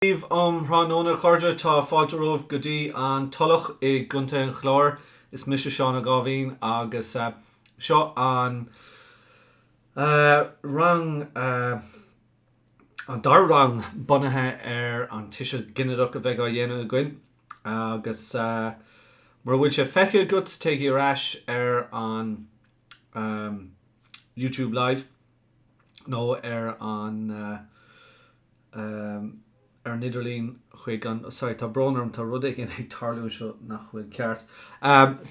Steve Ranona Corja tá fáilteómh go dtí an tulach I gunta an chlár is mis Seán Gábhín agus seo an rang an dar rang bunathe an Tuiseal Ginideach a bheith á dhéanamh againn agus mar bhfuil sé feice gut teigi rais an YouTube live nó an Nidirlín chuig an tá brónarm tá rud ag tarlú seo nach chuil ceart.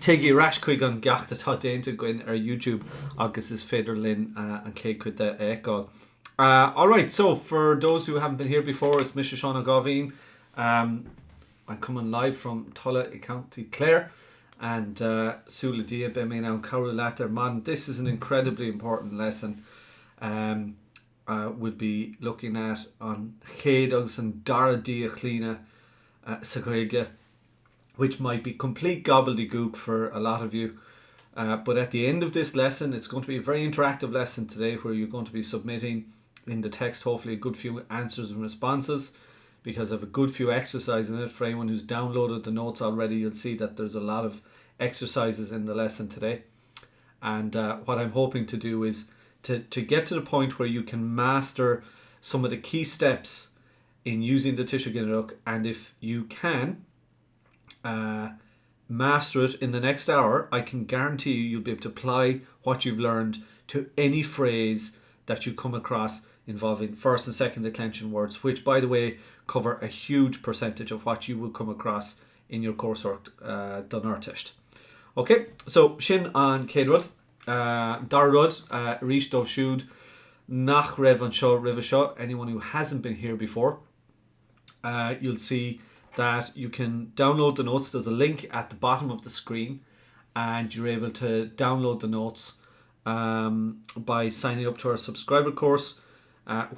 Teigi rais chuig an gceachta tá déanta goin YouTube agus is féidir linn an cé chud de eáil. Alright, so for those who haven't been here before, it's Mr. Seán Gábhín. I'm coming live from Tulla in County Clare and Súla Dia be mé now Carol Latter. Man, this is an incredibly important lesson. We'll be looking at on chéad and dara dia chlíne sa Gaeilge, which might be complete gobbledygook for a lot of you. But at the end of this lesson, it's going to be a very interactive lesson today where you're going to be submitting in the text hopefully a good few answers and responses, because I have a good few exercises in it. For anyone who's downloaded the notes already, you'll see that there's a lot of exercises in the lesson today. And what I'm hoping to do is to get to the point where you can master some of the key steps in using the Tuiseal Ginideach, and if you can master it in the next hour, I can guarantee you'll be able to apply what you've learned to any phrase that you come across involving first and second declension words, which by the way cover a huge percentage of what you will come across in your coursework Donartist. Okay, so sin an céad dar rud ríis dómh siúd nach raibh an seo ribh seo. Anyone who hasn't been here before, you'll see that you can download the notes. There's a link at the bottom of the screen and you're able to download the notes by signing up to our subscriber course,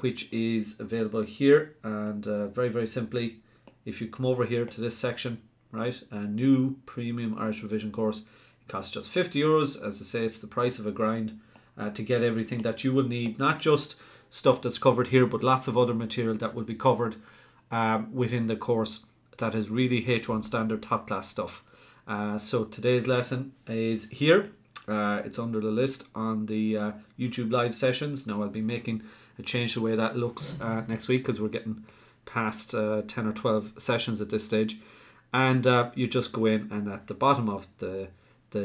which is available here. And very, very simply, if you come over here to this section, right, a new premium Irish revision course, it costs just €50. As I say, it's the price of a grind to get everything that you will need, not just stuff that's covered here, but lots of other material that will be covered within the course that is really H1 standard top class stuff. So today's lesson is here. It's under the list on the YouTube live sessions. Now I'll be making a change to the way that looks next week, because we're getting past 10 or 12 sessions at this stage. And you just go in and at the bottom of the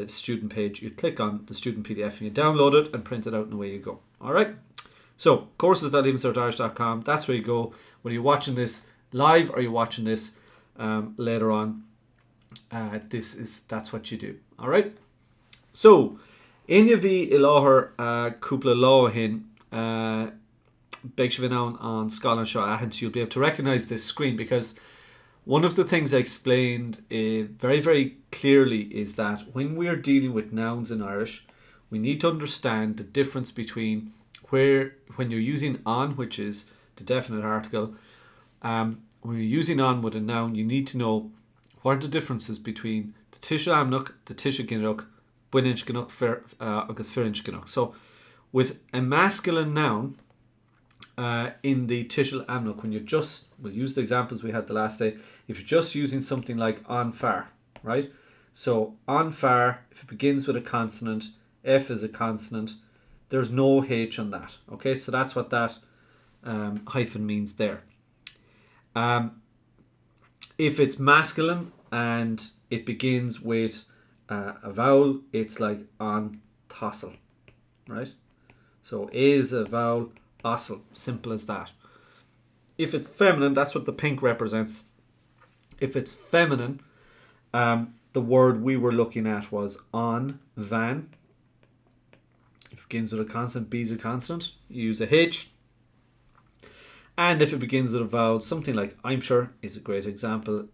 student page, you click on the student PDF and you download it and print it out and away you go. Alright, so courses.Leavingcertirish.com, that's where you go. Whether you're watching this live or you're watching this later on, that's what you do. Alright, so Inne bhí I láthair cúpla lá hin beag sé bhí an scalan seo ahan, so you'll be able to recognize this screen, because one of the things I explained very, very clearly is that when we are dealing with nouns in Irish, we need to understand the difference between when you're using on, which is the definite article. When you're using on with a noun, you need to know what are the differences between the Tuiseal Amnach, the Tuiseal Ginideach, Buinnig Ginideach, agus Firinch Ginideach. So with a masculine noun, in the Tuiseal Amnach, when we'll use the examples we had the last day, if you're just using something like on far, right? So on far, if it begins with a consonant, F is a consonant, there's no H on that, okay? So that's what that hyphen means there. If it's masculine and it begins with a vowel, it's like on tossel, right? So is a vowel, osel, simple as that. If it's feminine, that's what the pink represents. If it's feminine, the word we were looking at was on, van. If it begins with a consonant, B is a consonant, you use a H. And if it begins with a vowel, something like I'm sure is a great example.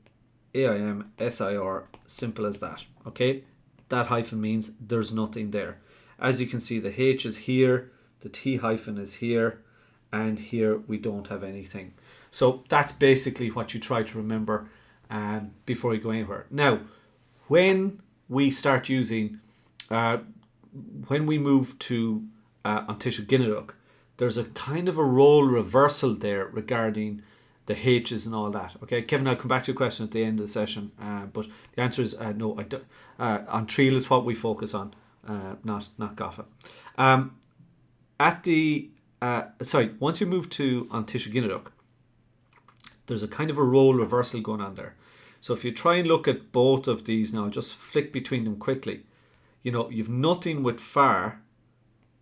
AIM, SIR, simple as that. Okay, that hyphen means there's nothing there. As you can see, the H is here, the T hyphen is here, and here we don't have anything. So that's basically what you try to remember before you go anywhere. Now, when we start using, when we move to on Tuiseal Ginideach, there's a kind of a role reversal there regarding the H's and all that. Okay, Kevin, I'll come back to your question at the end of the session, but the answer is no. I don't. On Tuiseal is what we focus on, not Gotha. Once you move to on Tuiseal, there's a kind of a role reversal going on there. So if you try and look at both of these now, just flick between them quickly. You've nothing with far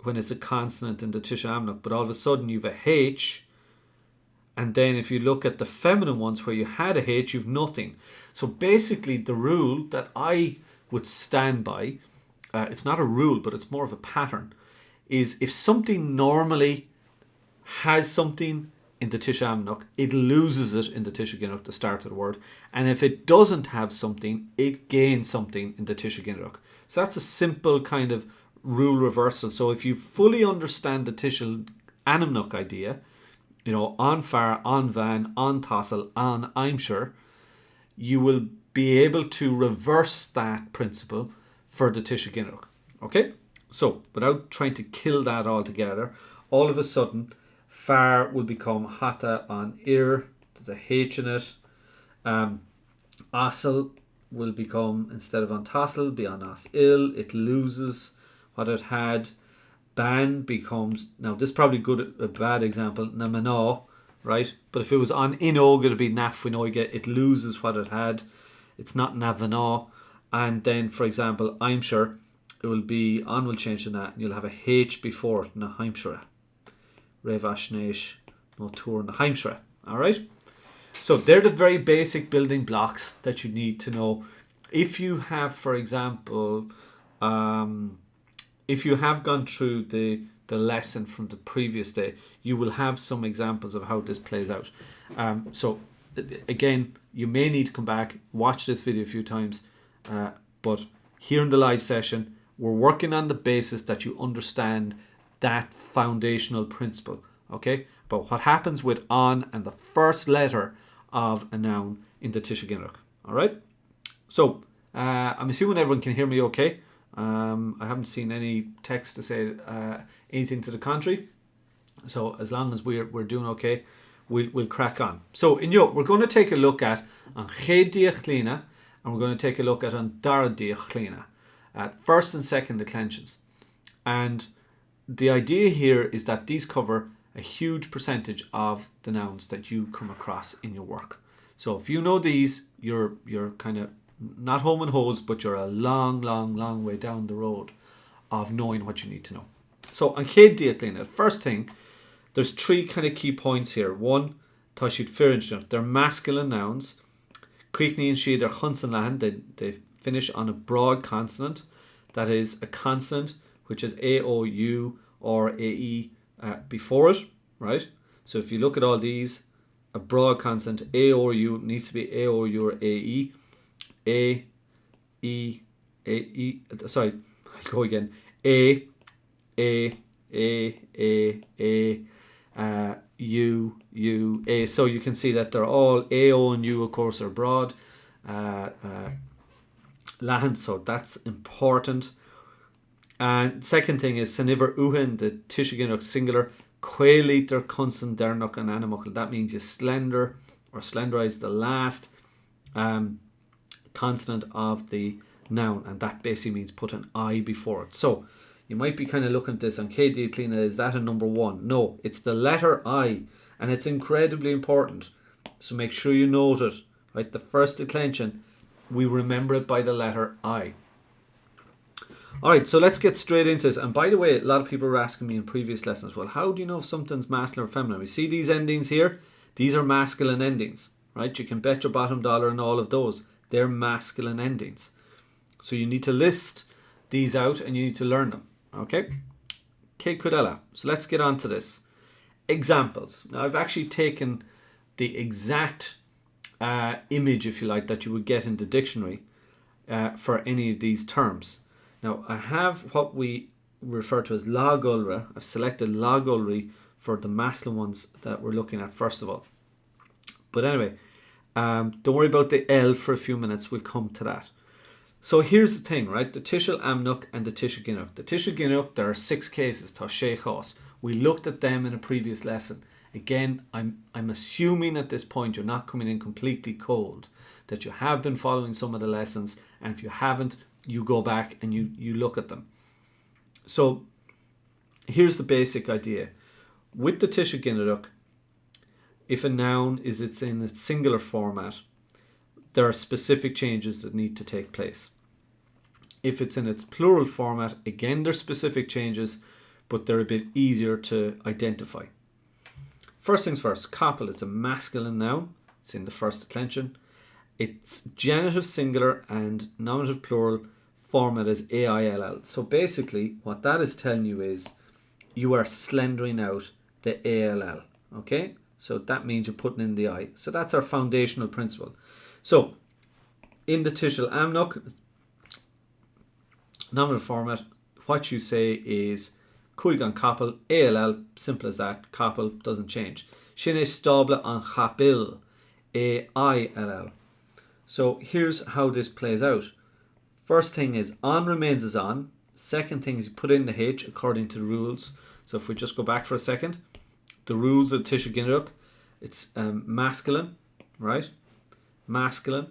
when it's a consonant in the Tuiseal, but all of a sudden you've a H. And then if you look at the feminine ones where you had a H, you've nothing. So basically the rule that I would stand by, it's not a rule, but it's more of a pattern, is if something normally has something in the Tuiseal, it loses it in the Tuiseal, the start of the word. And if it doesn't have something, it gains something in the Tuiseal. So that's a simple kind of rule reversal. So if you fully understand the Tuiseal Anamnuk idea, on far, on van, on Tuiseal, on I'm sure, you will be able to reverse that principle for the Tuiseal. Okay? So, without trying to kill that altogether, all of a sudden, far will become hata on ir, there's a H in it. Asal will become, instead of on Tuiseal, be on as il, it loses what it had. Ban becomes, now this is probably a bad example, na mano, right? But if it was on inog, it would be nafwinoige, it loses what it had. It's not navano. And then, for example, I'm sure, it will be, on will change to that, and you'll have a H before it, na heimshere. Revashnesh, no tour, na heimshere. Alright? So they're the very basic building blocks that you need to know. If you have, for example, if you have gone through the lesson from the previous day, you will have some examples of how this plays out. So again, you may need to come back, watch this video a few times, but here in the live session, we're working on the basis that you understand that foundational principle, okay? But what happens with on and the first letter of a noun in the Tuiseal, all right? So I'm assuming everyone can hear me okay. I haven't seen any text to say anything to the contrary. So as long as we're doing okay, we'll crack on. So we're going to take a look at an Ginideach Líne, and we're going to take a look at an Daradiach Líne, at first and second declensions. And the idea here is that these cover a huge percentage of the nouns that you come across in your work. So if you know these, you're kind of not home and hose, but you're a long way down the road of knowing what you need to know. So on Ginideach Líne, first thing, there's three kind of key points here. One, Táisiad Firinch, they're masculine nouns. Creekney and Sheed are Hunsanlahan, they finish on a broad consonant. That is a consonant which is A, O, U or A-E before it, right? So if you look at all these, a broad consonant, A or U, needs to be A or U or A-E. A, E, A-E, sorry, I go again. A, U, U, A. So you can see that they're all, A, O and U of course are broad. Lahan, so that's important. And second thing is Saniver Uhen, the Tuiseal singular, Quailiter, Kunsen, Dernuk and Animukal. That means you slender or slenderize the last consonant of the noun, and that basically means put an I before it. So you might be kind of looking at this on Ginideach Líne, is that a number one? No, it's the letter I, and it's incredibly important. So make sure you note it, right? The first declension, we remember it by the letter I. Alright, so let's get straight into this. And by the way, a lot of people were asking me in previous lessons, well, how do you know if something's masculine or feminine? We see these endings here. These are masculine endings, right? You can bet your bottom dollar on all of those. They're masculine endings. So you need to list these out and you need to learn them, okay? Okay, Cudella. So let's get on to this. Examples. Now, I've actually taken the exact image, if you like, that you would get in the dictionary for any of these terms. Now, I have what we refer to as lagolra. I've selected lagolri for the masculine ones that we're looking at first of all. But anyway, don't worry about the L for a few minutes. We'll come to that. So here's the thing, right? The Tuiseal Amnuk and the Tuiseal Ginideach. The Tuiseal Ginideach, there are 6 cases, tá sé chás. We looked at them in a previous lesson. Again, I'm assuming at this point you're not coming in completely cold, that you have been following some of the lessons, and if you haven't, you go back and you look at them. So here's the basic idea. With the Tuiseal Ginideach, if a noun it's in its singular format, there are specific changes that need to take place. If it's in its plural format, again, there's specific changes, but they're a bit easier to identify. First things first, capel, it's a masculine noun. It's in the first declension. Its genitive singular and nominative plural format is AILL. So basically, what that is telling you is you are slendering out the ALL. Okay? So that means you're putting in the I. So that's our foundational principle. So in the Tuiseal Amnach nominative format, what you say is Cuigan capel, ALL, simple as that. Capel doesn't change. Shinne stable an chapil, AILL. So here's how this plays out. First thing is on remains as on. Second thing is you put in the H according to the rules. So if we just go back for a second, the rules of Tuiseal Ginideach, it's masculine, right? Masculine.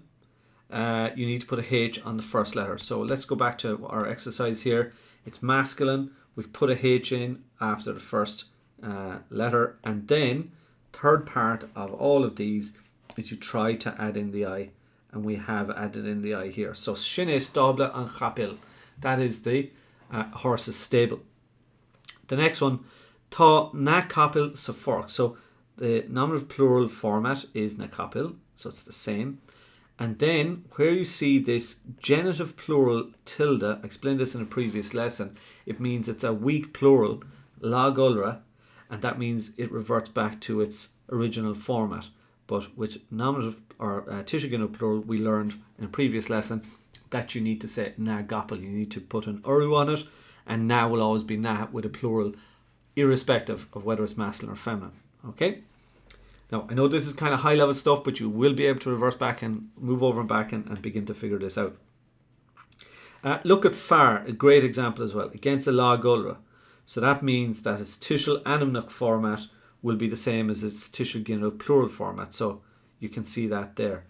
You need to put a H on the first letter. So let's go back to our exercise here. It's masculine. We've put a H in after the first letter, and then third part of all of these is you try to add in the I, and we have added in the I here. So Shinne stable an chapil, that is the horse's stable. The next one, Tá na capil sa fork. So the nominative plural format is na capil, so it's the same. And then where you see this genitive plural tilde, I explained this in a previous lesson, it means it's a weak plural, la gulra, and that means it reverts back to its original format. But with nominative or Tuiseal Ginideach plural, we learned in a previous lesson that you need to say na gapel. You need to put an uru on it, and na will always be na with a plural, irrespective of whether it's masculine or feminine. Okay? Now, I know this is kind of high level stuff, but you will be able to reverse back and move over and back and begin to figure this out. Look at far, a great example as well, against a la gulra. So that means that its Tuiseal Anamnach format will be the same as its Tuiseal Ginideach plural format. So you can see that there.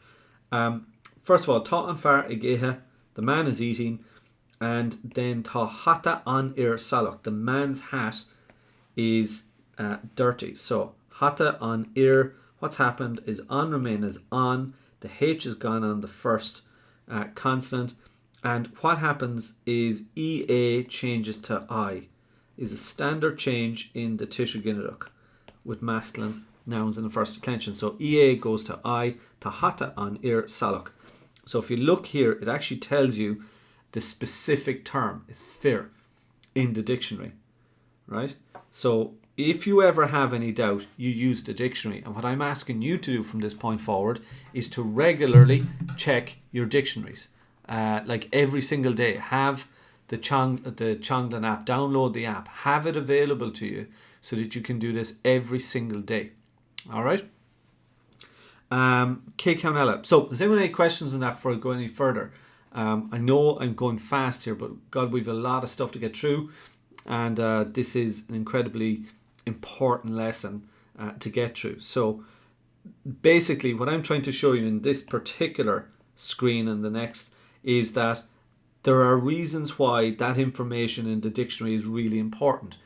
First of all, tá an far igeha, the man is eating, and then tá hata an ir salach, the man's hat is dirty. So hata an ir, what's happened is on remain as on, the H is gone on the first consonant, and what happens is EA changes to I, is a standard change in the Tuiseal Ginideach with masculine nouns in the first declension. So EA goes to I, ta hata an ir salach. So if you look here, it actually tells you the specific term is fir in the dictionary, right? So if you ever have any doubt, you use the dictionary. And what I'm asking you to do from this point forward is to regularly check your dictionaries. Like every single day, have the Changdan app, download the app, have it available to you so that you can do this every single day. All right? K-Count. So, does anyone have any questions on that before I go any further? I know I'm going fast here, but God, we've a lot of stuff to get through. And this is an incredibly important lesson to get through. So basically what I'm trying to show you in this particular screen and the next is that there are reasons why that information in the dictionary is really important.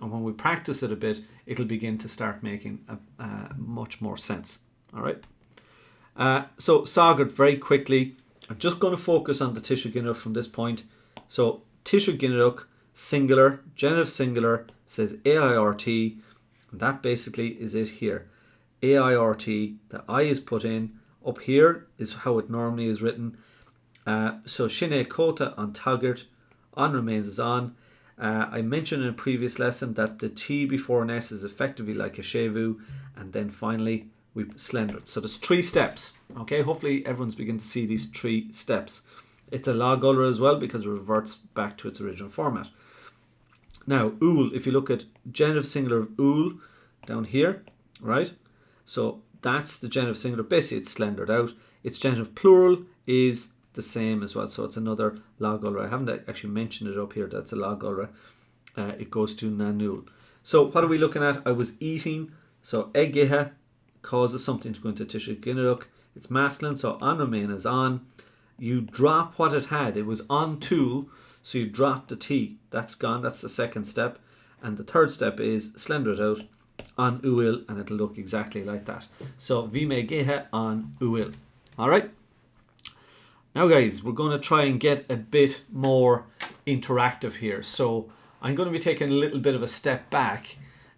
And when we practice it a bit, it'll begin to start making much more sense. All right. So Sagard, very quickly, I'm just going to focus on the Tuiseal Ginideach from this point. So Tuiseal Ginideach, singular, genitive singular, says AIRT, and that basically is it here. AIRT, the I is put in. Up here is how it normally is written. So Shinne Kota on Taggart, on remains as on. I mentioned in a previous lesson that the T before an S is effectively like a shevu, and then finally we slendered. So there's 3 steps. Okay, hopefully everyone's beginning to see these 3 steps. It's a la gulra as well because it reverts back to its original format. Now, ool, if you look at genitive singular of ool down here, right? So that's the genitive singular. Basically, it's slendered out. Its genitive plural is the same as well. So it's another la gulra. I haven't actually mentioned it up here. That's a la gulra. It goes to nanul. So what are we looking at? I was eating. So Egeha causes something to go into Tuiseal Ginideach. It's masculine, so an remain is on. You drop what it had. It was on tool, so you drop the T. That's gone. That's the second step. And the third step is slender it out on uil, and it'll look exactly like that. So Vime Gehe on uil. Alright? Now guys, we're going to try and get a bit more interactive here. So I'm going to be taking a little bit of a step back,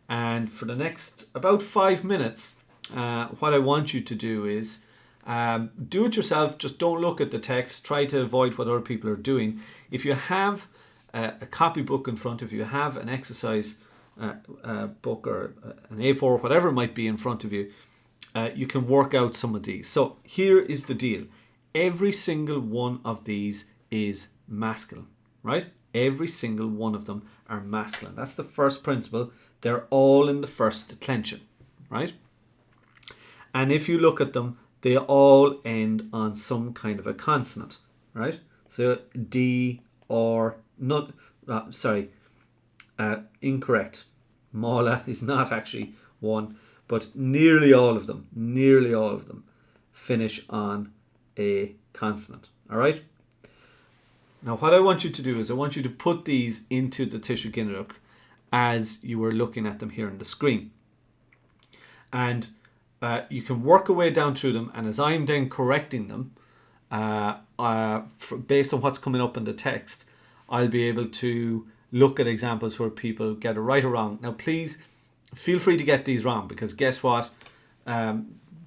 and for the next about 5 minutes, what I want you to do is do it yourself. Just don't look at the text. Try to avoid what other people are doing. If you have a copybook in front of you, have an exercise book or an A4, whatever it might be in front of you, you can work out some of these. So here is the deal. Every single one of these is masculine, right? Every single one of them are masculine. That's the first principle. They're all in the first declension, right? And if you look at them, they all end on some kind of a consonant, right? So D or not, incorrect. Mala is not actually one, but nearly all of them finish on a consonant, all right? Now what I want you to do is I want you to put these into the Tuiseal Ginideach as you were looking at them here on the screen. And you can work a way down through them, and as I'm then correcting them, based on what's coming up in the text, I'll be able to look at examples where people get it right or wrong. Now please feel free to get these wrong, because guess what?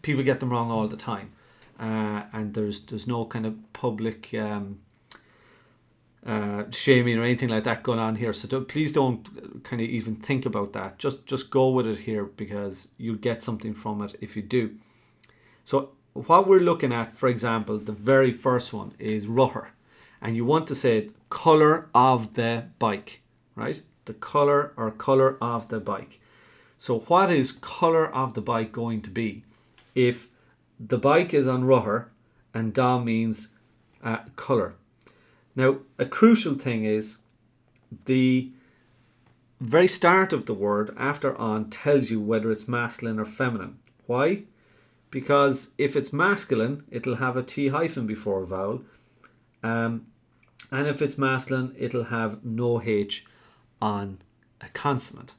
People get them wrong all the time. And there's no kind of public shaming or anything like that going on here. So please don't kind of even think about that. Just go with it here, because you'll get something from it if you do. So what we're looking at, for example, the very first one is rutter. And you want to say colour of the bike, right? The colour or colour of the bike. So what is colour of the bike going to be? If the bike is on rutter and da means colour. Now, a crucial thing is the very start of the word after on tells you whether it's masculine or feminine. Why? Because if it's masculine, it'll have a T hyphen before a vowel. And if it's masculine, it'll have no H on a consonant.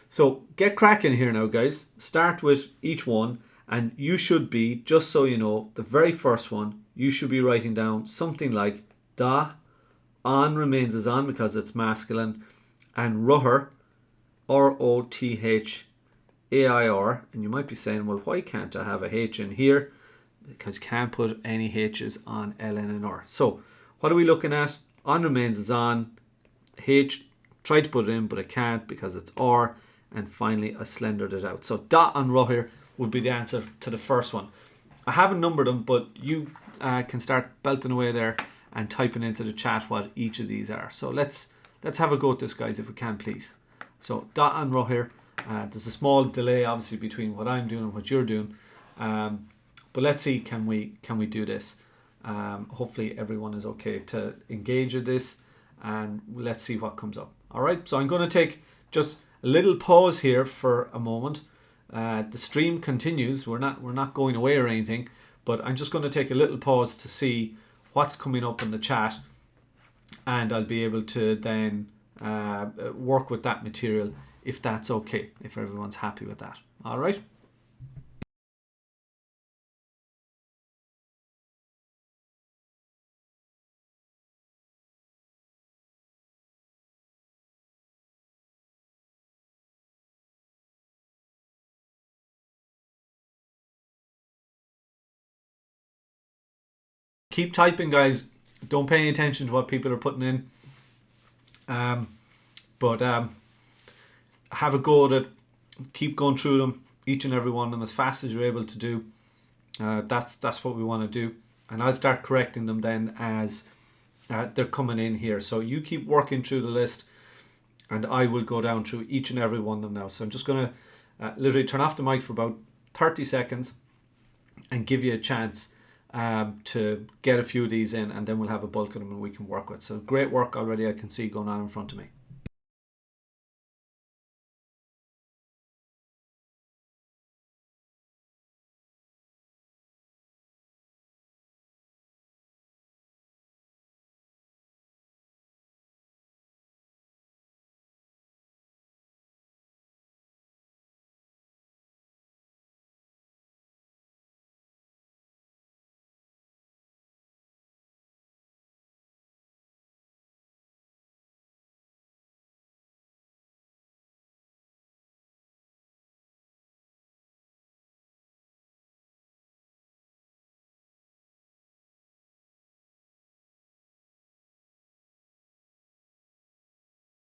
So get cracking here now, guys. Start with each one, and you should be, just so you know, the very first one, you should be writing down something like da, on remains as on because it's masculine, and rutter, R-O-T-H-A-I-R. And you might be saying, well, why can't I have a H in here? Because you can't put any H's on L, N, and R. So what are we looking at? On remains as on, H, try to put it in, but I can't because it's R, and finally I slendered it out. So da and rutter would be the answer to the first one. I haven't numbered them, but you can start belting away there and typing into the chat what each of these are. So let's have a go at this, guys, if we can, please. So da and rutter. There's a small delay, obviously, between what I'm doing and what you're doing. But let's see, can we do this? Hopefully everyone is okay to engage with this, and let's see what comes up. All right, so I'm going to take just a little pause here for a moment. The stream continues. We're not going away or anything, but I'm just going to take a little pause to see what's coming up in the chat, and I'll be able to then work with that material if that's okay, if everyone's happy with that. All right. Keep typing, guys. Don't pay any attention to what people are putting in. But have a go at it. Keep going through them, each and every one of them, as fast as you're able to do. That's what we want to do. And I'll start correcting them then as they're coming in here. So you keep working through the list, and I will go down through each and every one of them now. So I'm just going to literally turn off the mic for about 30 seconds and give you a chance to get a few of these in, and then we'll have a bulk of them and we can work with. So great work already, I can see going on in front of me.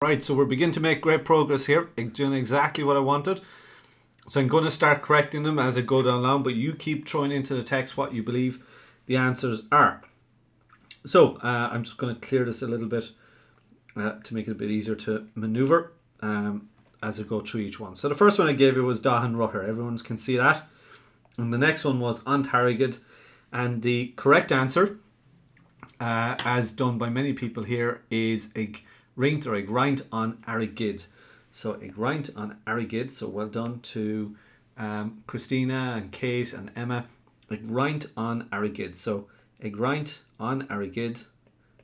Right, so we're beginning to make great progress here, doing exactly what I wanted. So I'm going to start correcting them as I go down along, but you keep throwing into the text what you believe the answers are. So I'm just going to clear this a little bit to make it a bit easier to maneuver as I go through each one. So the first one I gave you was Dahan Rutter. Everyone can see that. And the next one was Antargid. And the correct answer, as done by many people here, is ag rint or ag rint on Arigid. So ag rint on Arigid. So well done to Christina and Kate and Emma. Ag rint on Arigid. So ag rint on Arigid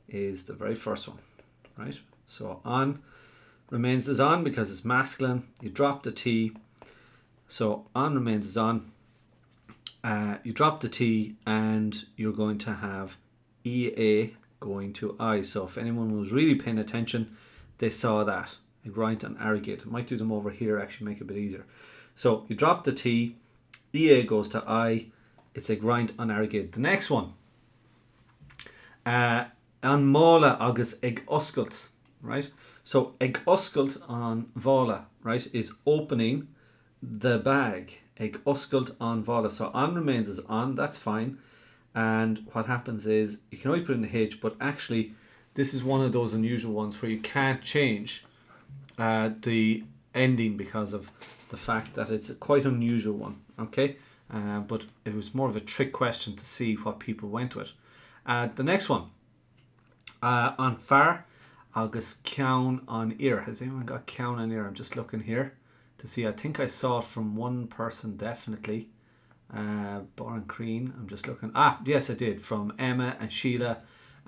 is the very first one, right? So on remains as on because it's masculine. You drop the T. So on remains as on. You drop the T and you're going to have EA going to I. So if anyone was really paying attention, they saw that. A grind on Arrogate. I might do them over here, actually make it a bit easier. So you drop the T, EA goes to I, it's a grind on Arrogate. The next one, an Mola agus ag oscailt, right? So ag oscailt on Vola, right, is opening the bag. Ag oscailt on Vola. So on remains as on, that's fine. And what happens is, you can always put in the H, but actually this is one of those unusual ones where you can't change the ending because of the fact that it's a quite unusual one, okay? But it was more of a trick question to see what people went with. The next one, on far agus ceann on ear. Has anyone got ceann on ear? I'm just looking here to see. I think I saw it from one person definitely. Boran Crean, I'm just looking. Yes, I did. From Emma and Sheila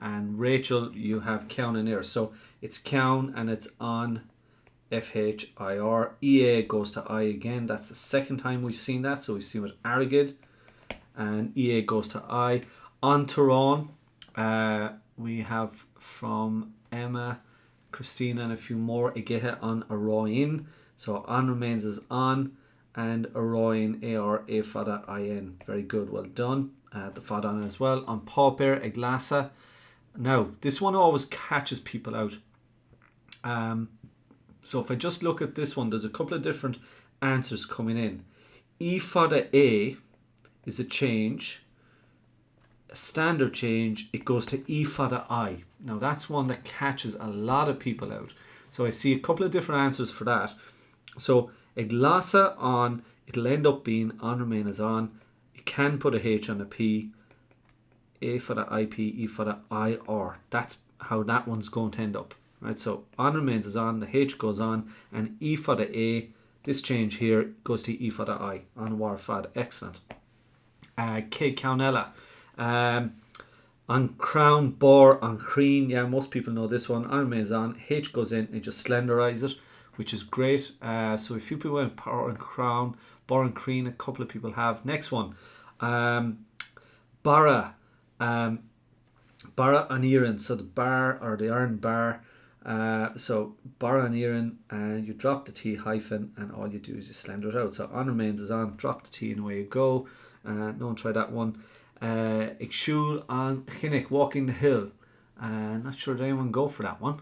and Rachel, you have ceann on ear. So it's ceann and it's on FHIR. EA goes to I again. That's the second time we've seen that. So we've seen with Arrogid and EA goes to I. On Tyrone, we have from Emma, Christina and a few more. Igeha on Aroin. So on remains as on and Aroin AR A Fada IN. Very good, well done. The Fada on as well. On Pauper, Eglasa. Now, this one always catches people out. So if I just look at this one, there's a couple of different answers coming in. E Fada A is a change. A standard change, it goes to E Fada I. Now that's one that catches a lot of people out. So I see a couple of different answers for that. So Eglasa on, it'll end up being on remain as on. You can put a H on a P. A for the IP, E for the IR. That's how that one's going to end up. Right, so on remains as on, the H goes on, and E for the A, this change here goes to E for the I. On war fad, excellent. K Caunella. On crown, bor, on crean, yeah, most people know this one. On remains on, H goes in, and just slenderize it, which is great. So a few people went power and crown, bar and crean, a couple of people have. Next one, bara, bara an Iran. So the bar or the iron bar. So bara an Iran, and you drop the T hyphen, and all you do is you slender it out. So on remains is on, drop the T, and away you go. No one try that one. Ikshul on Ginideach, walking the hill. Not sure did anyone go for that one.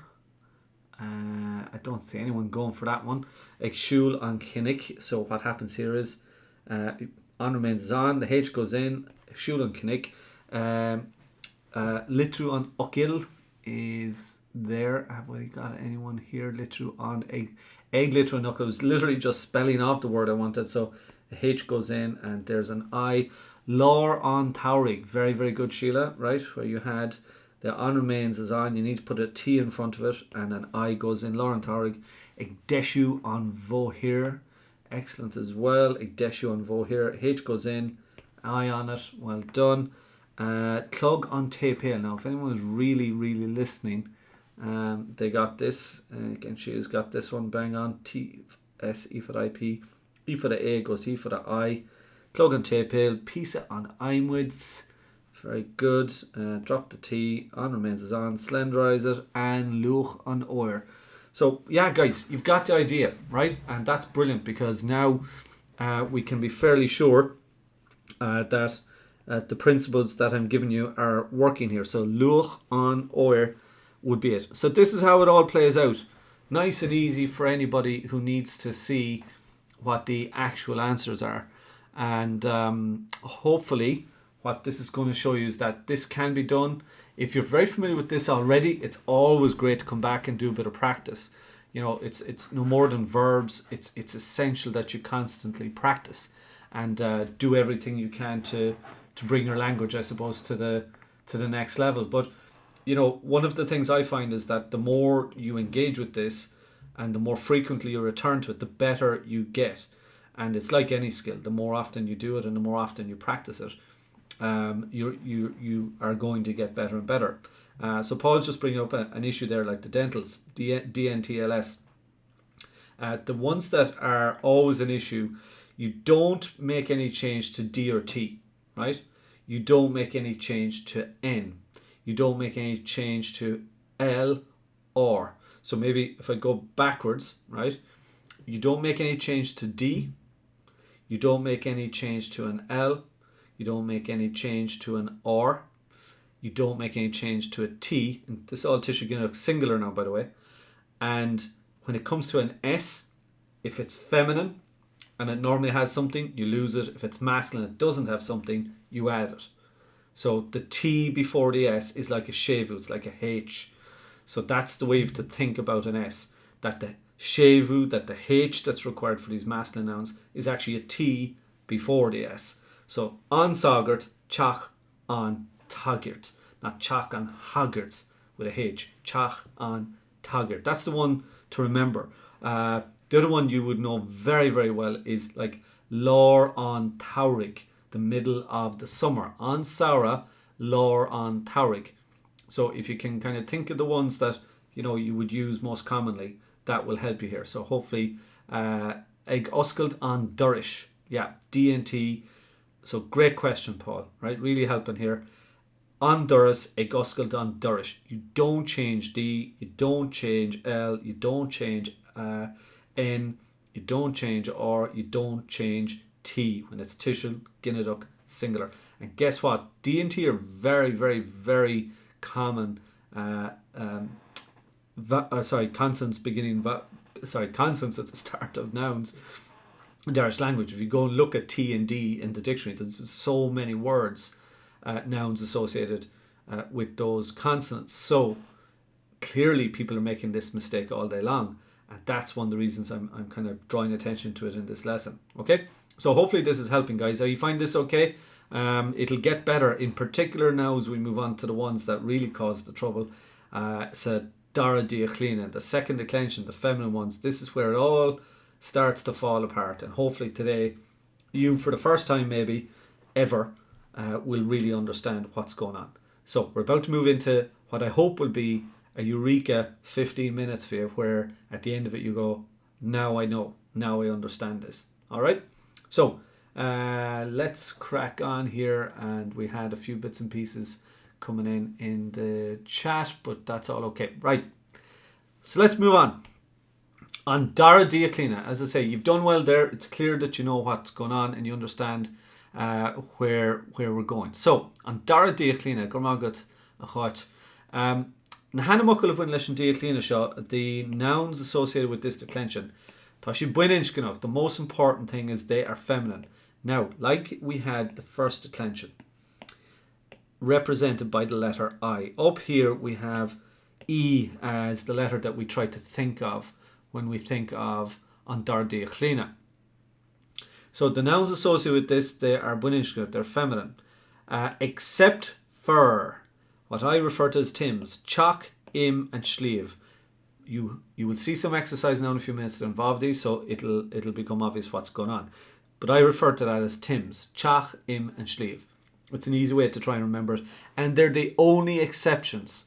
I don't see anyone going for that one. Ikshul on Ginideach. So what happens here is on remains is on, the H goes in, Ikshul on Ginideach. Litru on Okil is there. Have we got anyone here? Litru on egg litru on Okil. It was literally just spelling off the word I wanted. So the H goes in and there's an I. Lor on Taurig. Very, very good, Sheila, right? Where you had the on remains is on, you need to put a T in front of it, and an I goes in. Lor on Taurig. Igdeshu on Vohir. Excellent as well. Igdeshu on Vohir. H goes in, I on it. Well done. Clog on Tuiseal. Now, if anyone was really, really listening, they got this. Again, she has got this one bang on. T S E for the IP. E for the A goes to E for the I. Clog on Tuiseal. Pisa on Imwids. Very good. Drop the T. On remains is on. Slenderize it. And Luch on Oir. So, yeah, guys, you've got the idea, right? And that's brilliant because now we can be fairly sure that the principles that I'm giving you are working here. So Luch on Oir would be it. So this is how it all plays out. nice and easy for anybody who needs to see what the actual answers are. And hopefully what this is going to show you is that this can be done. If you're very familiar with this already, it's always great to come back and do a bit of practice. You know, it's no more than verbs. It's essential that you constantly practice and do everything you can to bring your language, I suppose, to the next level. But you know, one of the things I find is that the more you engage with this and the more frequently you return to it, the better you get. And it's like any skill. The more often you do it and the more often you practice it, you are going to get better and better. So Paul's just bringing up an issue there, like the dentals, DNTLS. The ones that are always an issue, you don't make any change to D or T, right? You don't make any change to N. You don't make any change to L or. So maybe if I go backwards, right? You don't make any change to D. You don't make any change to an L. You don't make any change to an R. You don't make any change to a T. And this is all tissue Ginideach singular now, by the way. And when it comes to an S, if it's feminine and it normally has something, you lose it. If it's masculine, it doesn't have something, you add it. So the T before the S is like a shevu, it's like a H. So that's the way you have to think about an S. That the shevu, that the H that's required for these masculine nouns is actually a T before the S. So an sagart, chach an tagirt. Not chach an hagart with a H. Chach an tagirt. That's the one to remember. The other one you would know very, very well is like lor an taurig, the middle of the summer. An saura, lor an taurig. So if you can kind of think of the ones that you know you would use most commonly, that will help you here. So hopefully, ag oscailt an durish. Yeah, DNT. So great question, Paul. Right, really helping here. An duris, ag oscailt an durish. You don't change D. You don't change L. You don't change N. You don't change R. You don't change T when it's Tuiseal, Ginideach, singular. And guess what? D and T are very, very, very common. Consonants consonants at the start of nouns in the Irish language. If you go and look at T and D in the dictionary, there's so many words, nouns associated with those consonants. So clearly people are making this mistake all day long. And that's one of the reasons I'm kind of drawing attention to it in this lesson. Okay, so hopefully this is helping, guys. Are you find this okay? It'll get better, in particular now as we move on to the ones that really cause the trouble. So dara diachlina, the second declension, the feminine ones. This is where it all starts to fall apart. And hopefully today, you for the first time maybe ever will really understand what's going on. So we're about to move into what I hope will be a eureka 15 minutes for you, where at the end of it you go, now I know, now I understand this. All right, so let's crack on here. And we had a few bits and pieces coming in the chat, but that's all okay. Right, so let's move on dara diachlina. As I say, you've done well there. It's clear that you know what's going on and you understand where we're going. So on dara diachlina, gormagat achot. Na hanna muckle of when leis an diachlina seo, the nouns associated with this declension, tá si buinins gnách. The most important thing is they are feminine. Now, like we had the first declension, represented by the letter I. Up here we have E as the letter that we try to think of when we think of an dara diachlina. So the nouns associated with this, they are buinins gnách, they're feminine. Except for what I refer to as Tims, chach, im, and shliv. You will see some exercise now in a few minutes that involve these, so it'll become obvious what's going on. But I refer to that as Tims, chach, im, and shliv. It's an easy way to try and remember it. And they're the only exceptions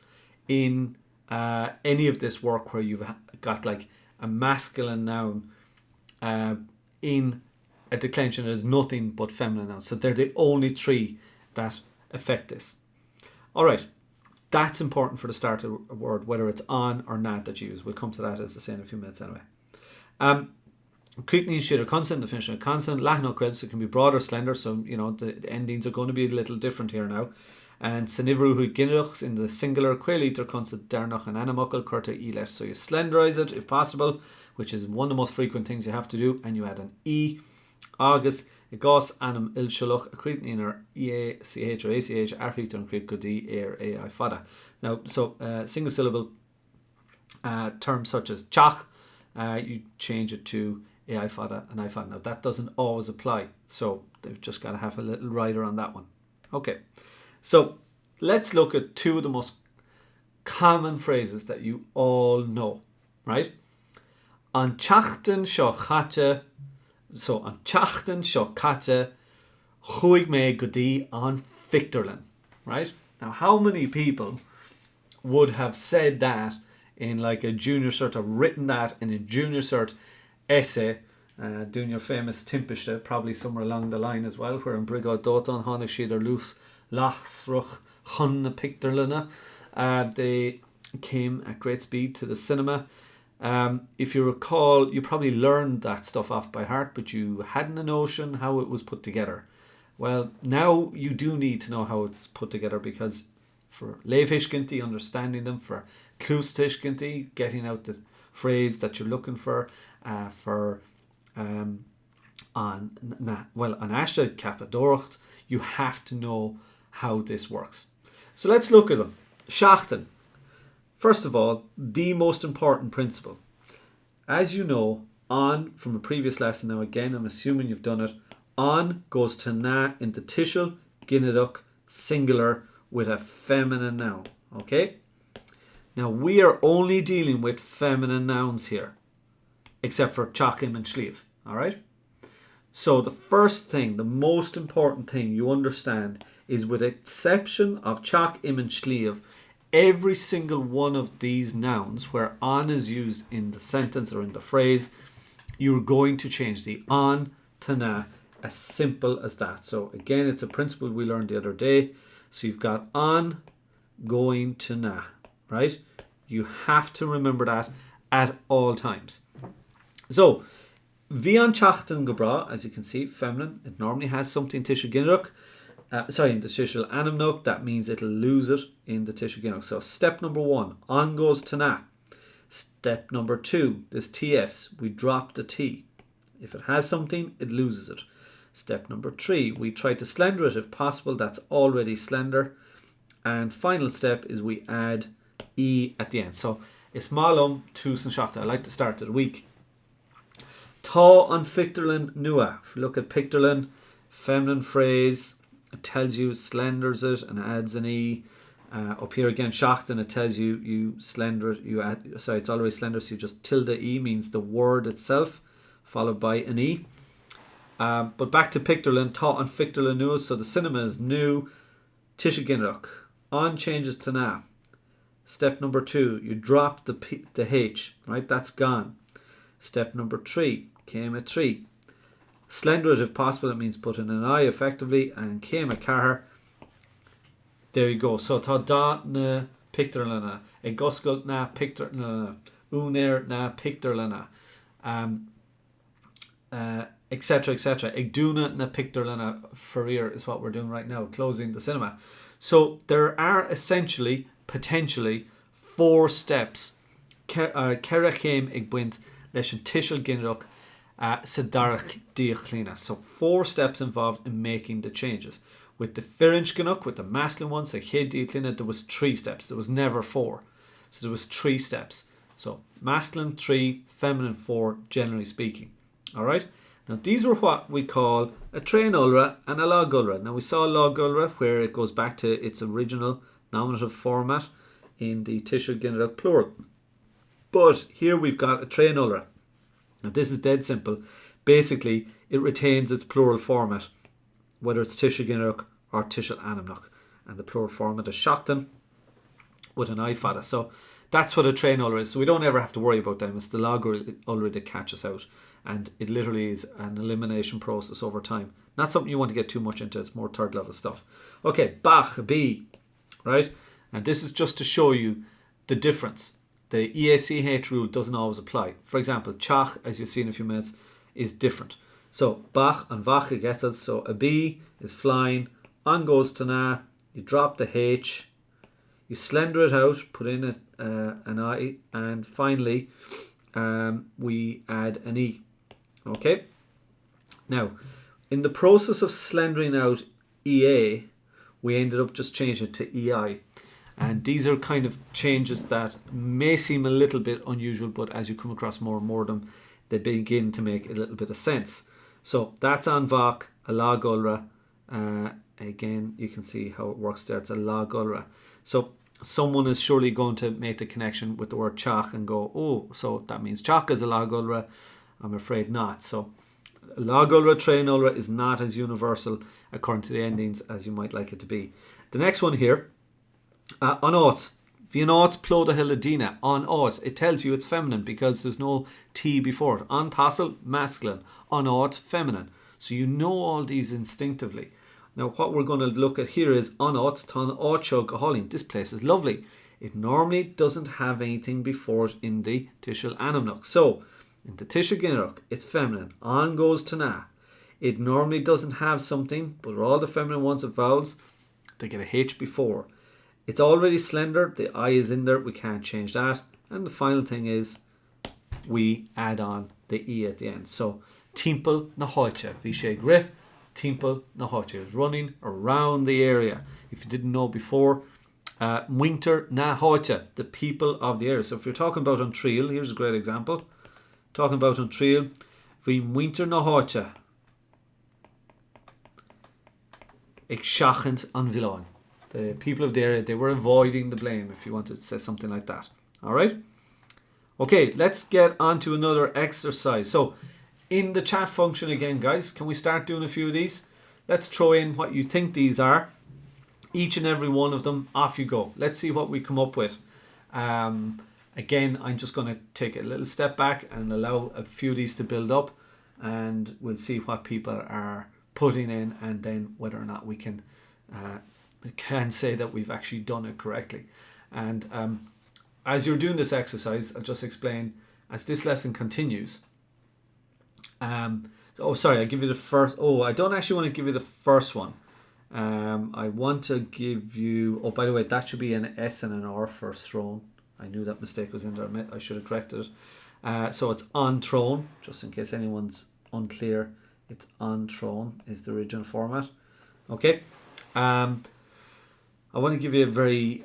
in any of this work where you've got like a masculine noun in a declension that is nothing but feminine nouns. So they're the only three that affect this. All right, that's important for the start of a word, whether it's on or not that you use. We'll come to that, as I say, in a few minutes anyway. Creaking shit or consonant, the finish of a consonant, lachno quid, so it can be broad or slender, so you know the endings are going to be a little different here now. And Sanivruhu Ginideach in the singular Quailiter concept Darnach and Animokal Curta Elet. So you slenderize it if possible, which is one of the most frequent things you have to do, and you add an E. August, Gos Anam Ilshaloch, a Cretan inner EACH or ACH, Arhit and Creed Gudi Air AI Fada. Now, so single syllable terms such as Chach, you change it to AI Fada and I Fada. Now, that doesn't always apply, so they've just got to have a little rider on that one. Okay, so let's look at two of the most common phrases that you all know, right? An Chachten Sho Chatte. So, an Chachten Sho Chatte Chuig Me Gudi an Ficterlin, right? Now, how many people would have said that in like a junior cert, or written that in a junior cert essay, doing your famous Timpiste, probably somewhere along the line as well, where in Brigad Doton, Hana Shider Loose, Lachsruch, Hunna Picterlina, they came at great speed to the cinema. If you recall, you probably learned that stuff off by heart, but you hadn't a notion how it was put together. Well, now you do need to know how it's put together, because for Leavingcertirish, understanding them, for Tuiseal, getting out the phrase that you're looking for an Asha Capadorcht, you have to know how this works. So let's look at them. Schachten. First of all, the most important principle. As you know, on from a previous lesson, now again, I'm assuming you've done it, on goes to na in the Tuiseal, Ginideach, singular, with a feminine noun. Okay? Now, we are only dealing with feminine nouns here, except for Chachim and Shliv. Alright? So the first thing, the most important thing you understand is, with exception of Chachim and Shliv, every single one of these nouns where on is used in the sentence or in the phrase, you're going to change the on to na, as simple as that. So again, it's a principle we learned the other day. So you've got on going to na, right? You have to remember that at all times. So, Vian Chachten Gebra, as you can see, feminine, it normally has something Tuiseal Ginideach. In the Tuiseal Animnuk, that means it'll lose it in the Tuiseal Ginideach. So step number 1, on goes to na. Step number 2, this TS, we drop the T. If it has something, it loses it. Step number 3, we try to slender it if possible, that's already slender. And final step is we add E at the end. So, Ismalum Tuiseal Shachta. I like to start of the week. Ta on Ficterlin Nua. If you look at Picterlin, feminine phrase, it tells you slenders it and adds an E. Up here again, Shachten, it tells you you slender it, you add, sorry, it's already slender, so you just tilde E, means the word itself, followed by an E. But back to Picterlin, Ta on Ficterlin Nua, so the cinema is new, Tuiseal Ginideach. On changes to na. Step number 2, you drop the H, right, that's gone. Step number 3, came at 3. Slender it if possible, it means put in an I effectively, and came a car. There you go. So ta da na Picterlina, e gosgult na Picterlina, uner na Picterlina, etc. etc. Egduna na Picterlina Ferrier is what we're doing right now, closing the cinema. So there are essentially, potentially, 4 steps. Kerachem ig buint leis an Tuiseal Ginideach Sadarach Diachlina. So 4 steps involved in making the changes. With the Firinch Ginideach, with the masculine ones, like Hed Diachlina, there was 3 steps. There was never 4. So there was 3 steps. So masculine 3, feminine 4, generally speaking. Alright? Now these were what we call a train ulra and a log ulra. Now we saw log ulra where it goes back to its original nominative format in the Tuiseal Ginideach plural. But here we've got a train ulra. Now this is dead simple. Basically, it retains its plural format, whether it's Tuiseal Ginideach or Tuiseal Animnuk. And the plural format is Shachten with an I fada. So that's what a train ulra is. So we don't ever have to worry about them. It's the log ulra that catches us out. And it literally is an elimination process over time. Not something you want to get too much into. It's more third level stuff. Okay, Bach, B, right? And this is just to show you the difference. The EACH rule doesn't always apply. For example, Chach, as you'll see in a few minutes, is different. So, Bach and Vach getted. So, a B is flying. On goes to na. you drop the H, you slender it out, put in an I, and finally we add an E. Okay? Now, in the process of slendering out EA, we ended up just changing it to EI. And these are kind of changes that may seem a little bit unusual, but as you come across more and more of them, they begin to make a little bit of sense. So that's an bhac, a lá gulra. Again, you can see how it works there. It's a lá gulra. So someone is surely going to make the connection with the word teach and go, oh, so that means teach is a lá gulra. I'm afraid not. So lá gulra, tre nulra is not as universal according to the endings as you might like it to be. The next one here, an át. Bhí an át plóda hiladina, an át. It tells you it's feminine because there's no T before it. An tassel, masculine. An át, feminine. So you know all these instinctively. Now what we're going to look at here is an át, tan áitseo go hálinn. This place is lovely. It normally doesn't have anything before it in the Tuiseal Anamnach. So in the Tuiseal Ginideach, it's feminine. An goes to na. It normally doesn't have something, but all the feminine ones of vowels, they get a H before. It's already slender, the I is in there, we can't change that. And the final thing is, we add on the E at the end. So, timple na háite, bhí sé gri, timple na háite, is running around the area. If you didn't know before, muintir na háite, the people of the area. So if you're talking about an trial, here's a great example. Talking about an trial, bhí muintir na háite, ag seachant an bhláin. The people of the area, they were avoiding the blame, if you wanted to say something like that. All right? Okay, let's get on to another exercise. So, in the chat function again, guys, can we start doing a few of these? Let's throw in what you think these are. Each and every one of them, off you go. Let's see what we come up with. Again, I'm just going to take a little step back and allow a few of these to build up. And we'll see what people are putting in and then whether or not we can say that we've actually done it correctly. And as you're doing this exercise, I'll just explain as this lesson continues. I give you the first. I don't actually want to give you the first one. I want to give you. Oh, by the way, that should be an S and an R for throne. I knew that mistake was in there. I should have corrected it. So it's on throne, just in case anyone's unclear. It's on throne is the original format. Okay. I want to give you a very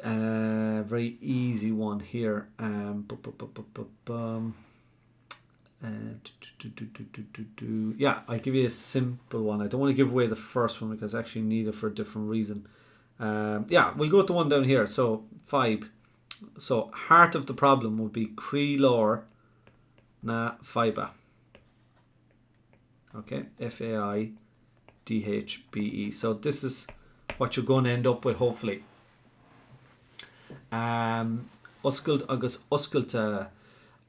easy one here. Yeah, I'll give you a simple one. I don't want to give away the first one because I actually need it for a different reason. Yeah, we'll go with the one down here. So 5. So heart of the problem would be Crí Lár na Faiba. Okay, Faidhbe. So this is what you're going to end up with, hopefully. Oscailt agus oscailte.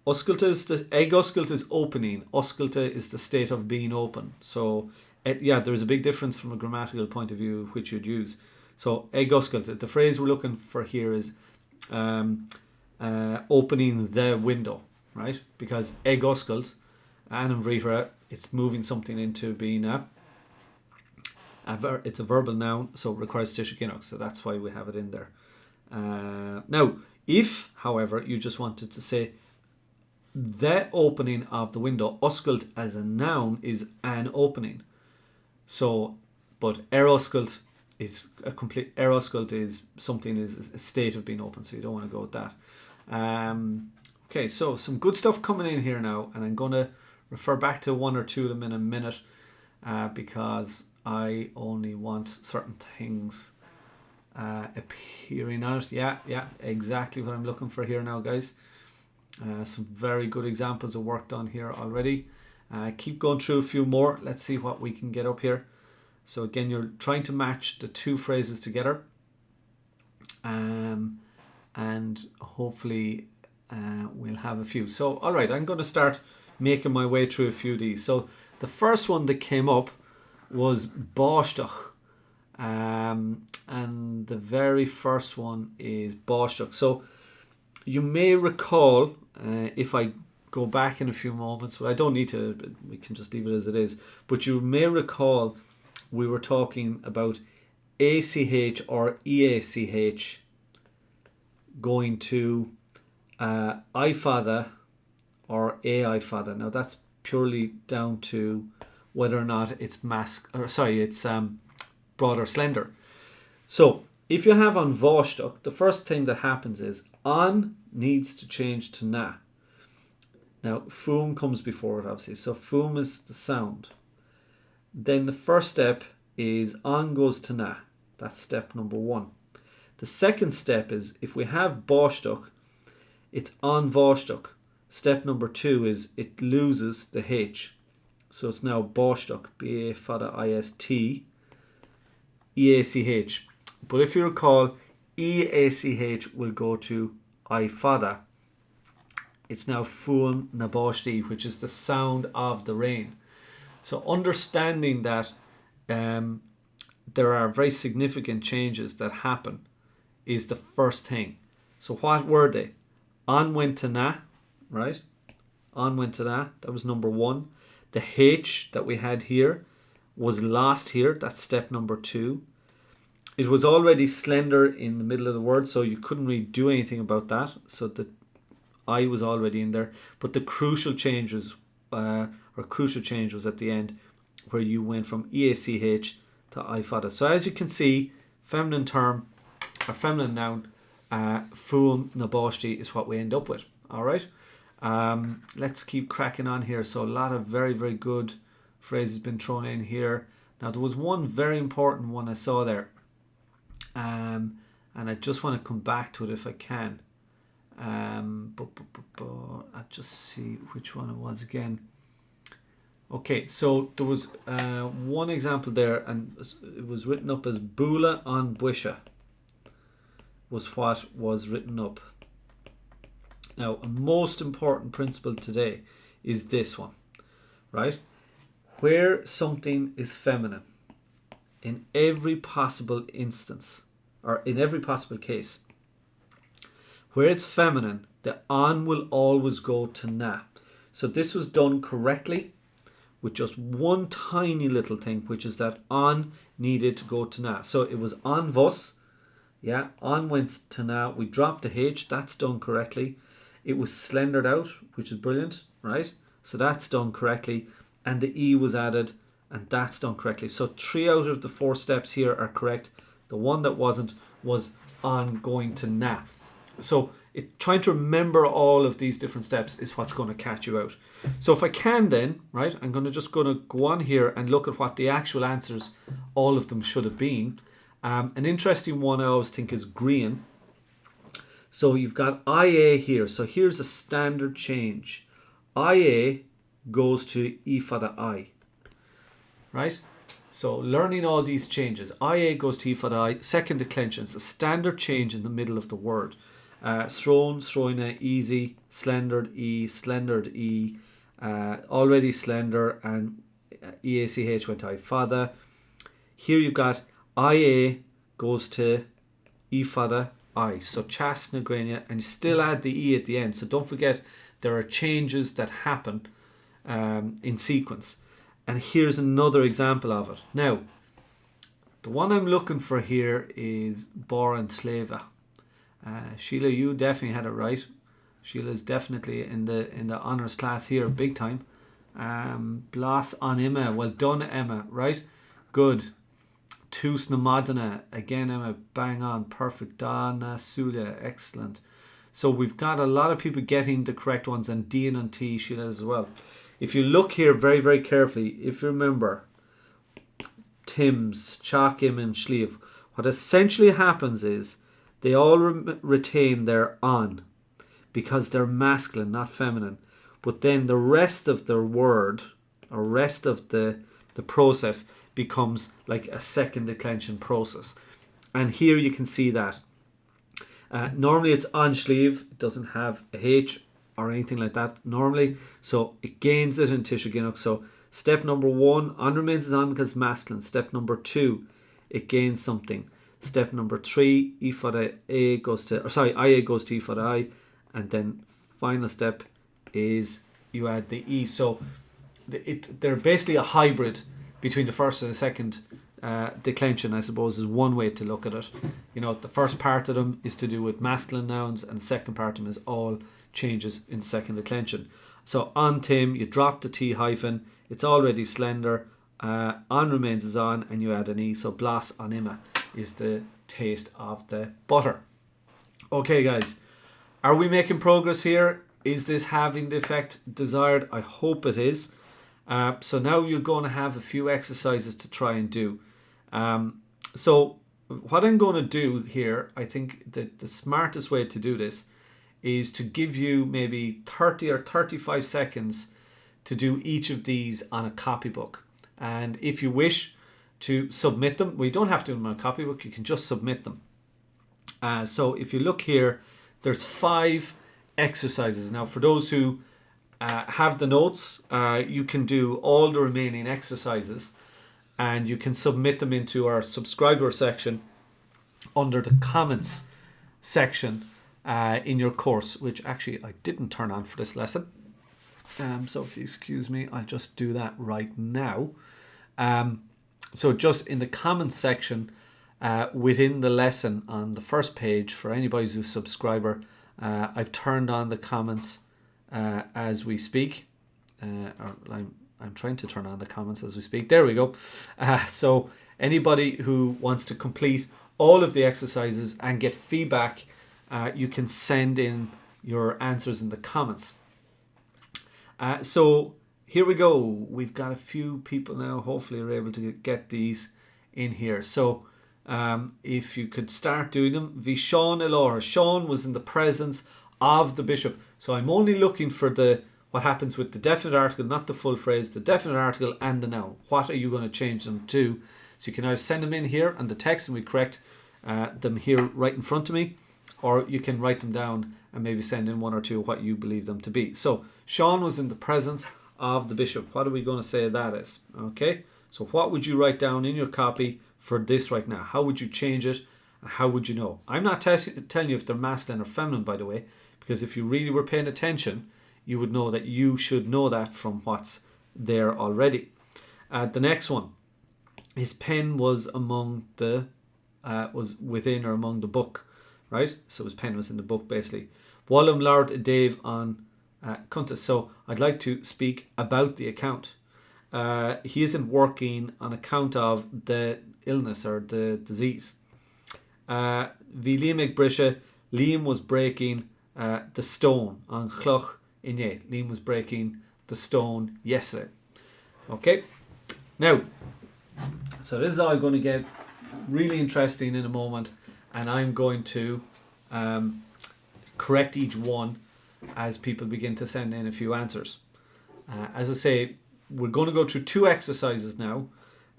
Oscailte is the ag oscailte is opening. Oscailte is the state of being open. So yeah, there's a big difference from a grammatical point of view which you'd use. So ag oscailte. The phrase we're looking for here is opening the window, right? Because ag oscailt, an vritra, it's moving something into being it's a verbal noun, so it requires Tuiseal Ginideach, so that's why we have it in there. Now, if, however, you just wanted to say the opening of the window, oscailt as a noun is an opening. So, but oscailt is a complete, oscailt is something is a state of being open, so you don't want to go with that. Okay, so some good stuff coming in here now, and I'm going to refer back to one or two of them in a minute because I only want certain things appearing on it. Yeah, exactly what I'm looking for here now, guys. Some very good examples of work done here already. Keep going through a few more. Let's see what we can get up here. So again, you're trying to match the two phrases together. And hopefully we'll have a few. So, all right, I'm going to start making my way through a few of these. So the first one that came up was báisteach. And the very first one is báisteach. So you may recall, if I go back in a few moments, but I don't need to, we can just leave it as it is, but you may recall we were talking about ACH or EACH going to IFADA or AIFADA. Now that's purely down to whether or not it's broad or slender. So if you have on Vóisteach, the first thing that happens is an needs to change to na. Now fum comes before it, obviously. So fum is the sound. Then the first step is an goes to na. That's step number 1. The second step is if we have Bóisteach, it's an Bóisteach. Step number 2 is it loses the H. So it's now Bóisteach, B-A-F-A-D-A-I-S-T, E-A-C-H. But if you recall, E-A-C-H will go to I-Fada. It's now Fuan na Bóistí, which is the sound of the rain. So understanding that there are very significant changes that happen is the first thing. So what were they? An went to na, right? An went to na, that was number 1. The H that we had here was lost here, that's step number 2. It was already slender in the middle of the word, so you couldn't really do anything about that. So the I was already in there. But the crucial change was, at the end, where you went from EACH to IFADA. So as you can see, feminine term, or feminine noun, Fuan na Bóistí is what we end up with. Alright? Let's keep cracking on here. So a lot of very, very good phrases been thrown in here. Now there was one very important one I saw there. And I just want to come back to it if I can. I'll just see which one it was again. Okay, so there was one example there, and it was written up as Bula an Buisha was what was written up. Now, a most important principle today is this one, right? Where something is feminine, in every possible instance, or in every possible case, where it's feminine, the an will always go to na. So this was done correctly with just one tiny little thing, which is that an needed to go to na. So it was an vos, yeah, an went to na. We dropped the H, that's done correctly. It was slendered out, which is brilliant, right? So that's done correctly. And the E was added, and that's done correctly. So 3 out of the 4 steps here are correct. The one that wasn't was on going to na. So trying to remember all of these different steps is what's going to catch you out. So if I can then, right, I'm going to go on here and look at what the actual answers, all of them should have been. An interesting one I always think is green. So you've got IA here. So here's a standard change. IA goes to IFADA I. Right? So learning all these changes. IA goes to IFADA I. Second declension. It's a standard change in the middle of the word. Thrown, throwing, easy, slendered, E, already slender, and EACH went to IFADA. Here you've got IA goes to IFADA I. So chas na grania, and you still add the E at the end. So don't forget there are changes that happen in sequence. And here's another example of it. Now, the one I'm looking for here is bor and sleva. Sheila, you definitely had it right. Sheila's definitely in the honours class here, big time. Blas on Emma, well done Emma, right? Good. Tus na Madana, again Emma, bang on, perfect. Dana Sulia, excellent. So we've got a lot of people getting the correct ones, and D and T, Sheila as well. If you look here very, very carefully, if you remember, Tim's, Chakim and Schlieve, what essentially happens is they all retain their on because they're masculine, not feminine. But then the rest of the word, or rest of the process, becomes like a second declension process. And here you can see that. Normally it's on Schlieve, it doesn't have a H or anything like that normally. So it gains it in Tuiseal Ginideach. So step number 1, on remains as on because it's masculine. Step number 2, it gains something. Step number 3, IA goes to IFADA I, and then final step is you add the E. So they're basically a hybrid between the first and the second declension, I suppose, is one way to look at it. You know, the first part of them is to do with masculine nouns, and the second part of them is all changes in second declension. So on Tim, you drop the T hyphen, it's already slender, on remains is on, and you add an E, so blas on Imma is the taste of the butter. Okay guys, are we making progress here? Is this having the effect desired? I hope it is. So now you're going to have a few exercises to try and do. So what I'm going to do here, I think that the smartest way to do this is to give you maybe 30 or 35 seconds to do each of these on a copybook. And if you wish to submit them, well, you don't have to do them on a copybook, you can just submit them. So if you look here, there's 5 exercises. Now for those who have the notes, you can do all the remaining exercises and you can submit them into our subscriber section under the comments section in your course, which actually I didn't turn on for this lesson. So if you excuse me, I'll just do that right now. So just in the comments section within the lesson on the first page, for anybody who's a subscriber, I've turned on the comments as we speak. I'm trying to turn on the comments as we speak. There we go. So anybody who wants to complete all of the exercises and get feedback, you can send in your answers in the comments. So here we go. We've got a few people now. Hopefully you're able to get these in here. So if you could start doing them. Vi Sean Elora. Sean was in the presence of the bishop. So I'm only looking for what happens with the definite article, not the full phrase, the definite article and the noun. What are you going to change them to? So you can either send them in here on the text and we correct them here right in front of me, or you can write them down and maybe send in 1 or 2 what you believe them to be. So Sean was in the presence of the bishop. What are we going to say that is? Okay, so what would you write down in your copy for this right now? How would you change it? And how would you know? I'm not telling you if they're masculine or feminine, by the way, because if you really were paying attention, you would know that you should know that from what's there already. The next one, his pen was was within or among the book, right? So his pen was in the book, basically. Wallam Lard Dave on Kunta. So I'd like to speak about the account. He isn't working on account of the illness or the disease. Vi Liam Brisha, Liam was breaking the stone on Chloch Inye. Liam was breaking the stone yesterday. Okay, now, so this is all going to get really interesting in a moment, and I'm going to correct each one as people begin to send in a few answers. As I say, we're going to go through 2 exercises now,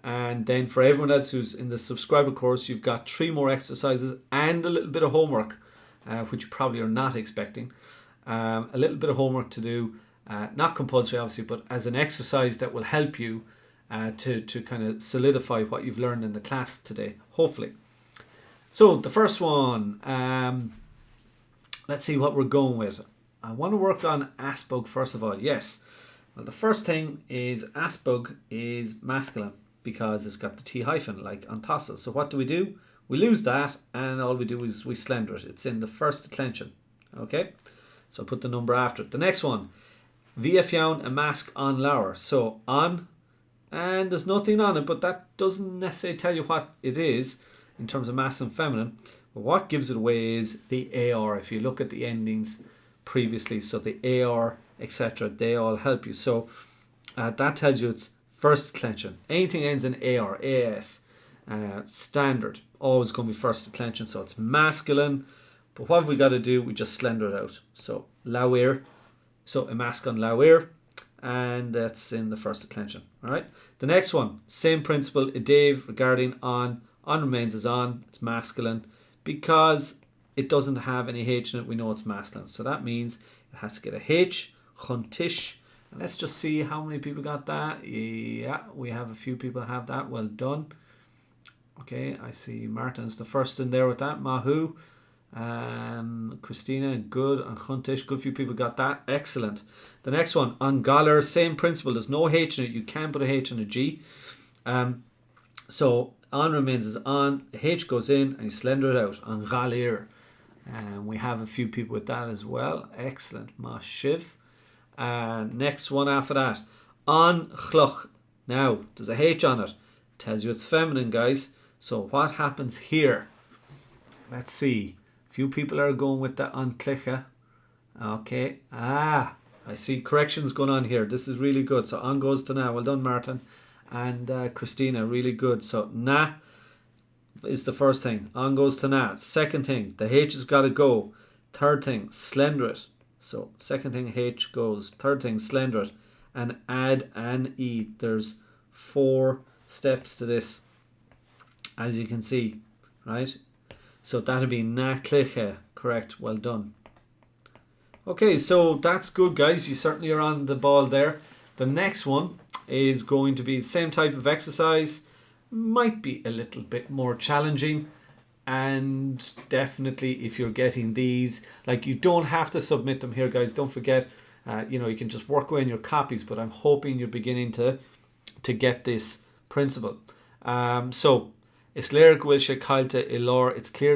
and then for everyone else who's in the subscriber course, you've got 3 more exercises and a little bit of homework, which you probably are not expecting. A little bit of homework to do, not compulsory obviously, but as an exercise that will help you to kind of solidify what you've learned in the class today, hopefully. So the first one, let's see what we're going with. I want to work on Asbug first of all. Yes, well, the first thing is Asbug is masculine because it's got the T hyphen like on Tuiseal. So what do? We lose that, and all we do is we slender it. It's in the first declension. Okay, so put the number after it. The next one, Via Fionn a mask on Lower. So on, and there's nothing on it, but that doesn't necessarily tell you what it is in terms of masculine and feminine. But what gives it away is the AR. If you look at the endings previously, so the AR, etc., they all help you. So that tells you it's first declension. Anything ends in AR, AS, standard, always going to be first declension. So it's masculine. But what have we got to do? We just slender it out. So Lawir, so a mask on Lawir, and that's in the first declension. All right. The next one, same principle. A Dave regarding on remains is on. It's masculine because it doesn't have any H in it. We know it's masculine, so that means it has to get a H. Chuntish. And let's just see how many people got that. Yeah, we have a few people have that. Well done. Okay, I see Martin's the first in there with that. Mahu. Christina, good. And Chuntish, good few people got that. Excellent. The next one, on Galler, same principle. There's no H in it. You can put a H and a G. So on remains is on, H goes in and you slender it out on galir. And we have a few people with that as well. Excellent. Ma shiv. Next one after that. On chloch. Now, there's a H on it. Tells you it's feminine, guys. So what happens here? Let's see. A few people are going with the on cliche. Okay. I see corrections going on here. This is really good. So on goes to na. Well done, Martin. And Christina, really good. So na is the first thing. On goes to na. Second thing, the H has got to go. Third thing, slender it. So second thing, H goes. Third thing, slender it. And add an E. There's 4 steps to this, as you can see, right? So that'll be na cliche. Correct. Well done. Okay, so that's good, guys. You certainly are on the ball there. The next one is going to be the same type of exercise. Might be a little bit more challenging. And definitely if you're getting these, like, you don't have to submit them here, guys. Don't forget, you can just work away on your copies. But I'm hoping you're beginning to get this principle. So, it's clear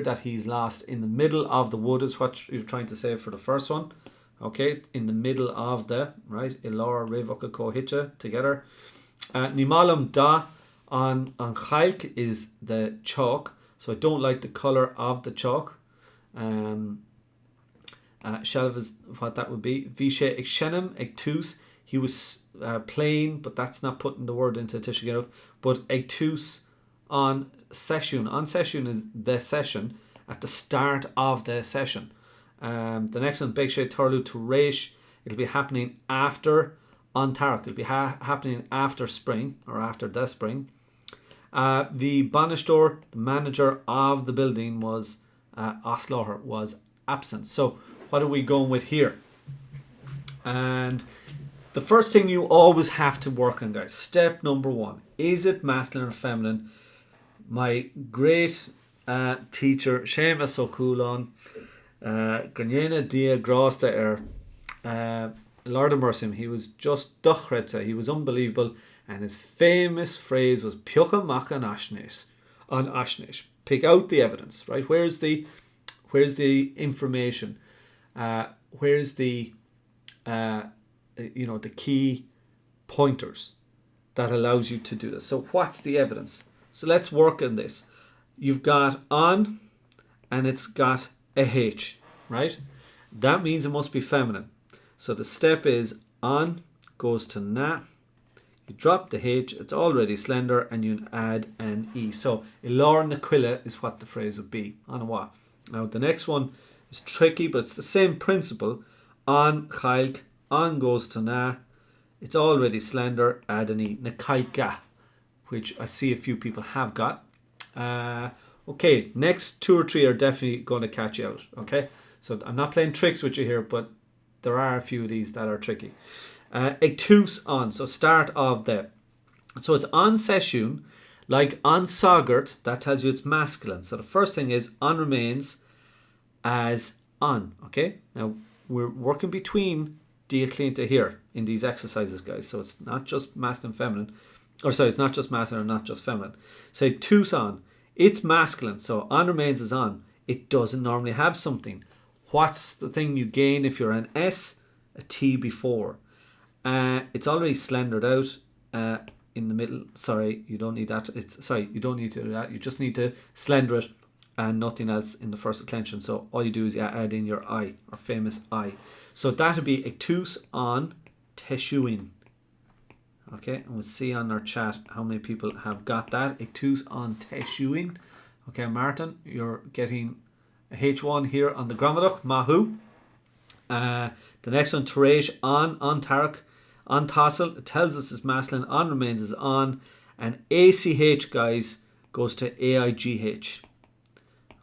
that he's lost in the middle of the wood is what you're trying to say for the first one. Okay, in the middle of the, right, Ilor, Revok, Ko, Hitcha, together. Nimalam Da on Chailk is the chalk. So I don't like the colour of the chalk. Shelv is what that would be. Vishe Ikshenem, Ektus. He was playing, but that's not putting the word into Tishigeruk. But Ektus on session. On session is the session at the start of the session. The next one, Begshe Torlu to Reish. It'll be happening after on Tarak. It'll be happening after spring or after the spring. The Banastor, the manager of the building, was Osloher, was absent. So what are we going with here? And the first thing you always have to work on, guys, step number 1, is it masculine or feminine? My great teacher, Seamus O'Coulon, Ganyena Dia Grasta Lord of Mercy, he was just duchretza, he was unbelievable, and his famous phrase was Piocha Macha on Ashnish. Pick out the evidence, right? Where's the information? Where's the the key pointers that allows you to do this? So what's the evidence? So let's work on this. You've got on and it's got a H, right? That means it must be feminine. So the step is on goes to na. You drop the H, it's already slender, and you add an E. So Ilor Naquilla is what the phrase would be. On what? Now the next one is tricky, but it's the same principle. On Chailk, on goes to na. It's already slender, add an E. Nakaika, which I see a few people have got. Okay, next 2 or 3 are definitely going to catch you out. Okay, so I'm not playing tricks with you here, but there are a few of these that are tricky. Ektus on, so start of the. So it's on session, like on Sagert, that tells you it's masculine. So the first thing is on remains as on. Okay, now we're working between diaclinta here in these exercises, guys. So it's not just masculine, feminine. Or sorry, it's not just masculine or not just feminine. So Ektus on, it's masculine. So on remains is on. It doesn't normally have something. What's the thing you gain if you're an S? A T before. It's already slendered out in the middle. Sorry, you don't need that. You don't need to do that. You just need to slender it and nothing else in the first declension. So all you do is add in your I, or famous I. So that would be Ektus on Teshuin. Okay, and we'll see on our chat how many people have got that. Ektus on Teshuin. Okay, Martin, you're getting a H1 here on the Gramadach, Mahu. The next one, Teresh on Tarak, on Tuiseal. It tells us it's masculine, on remains is on, and ACH, guys, goes to AIGH.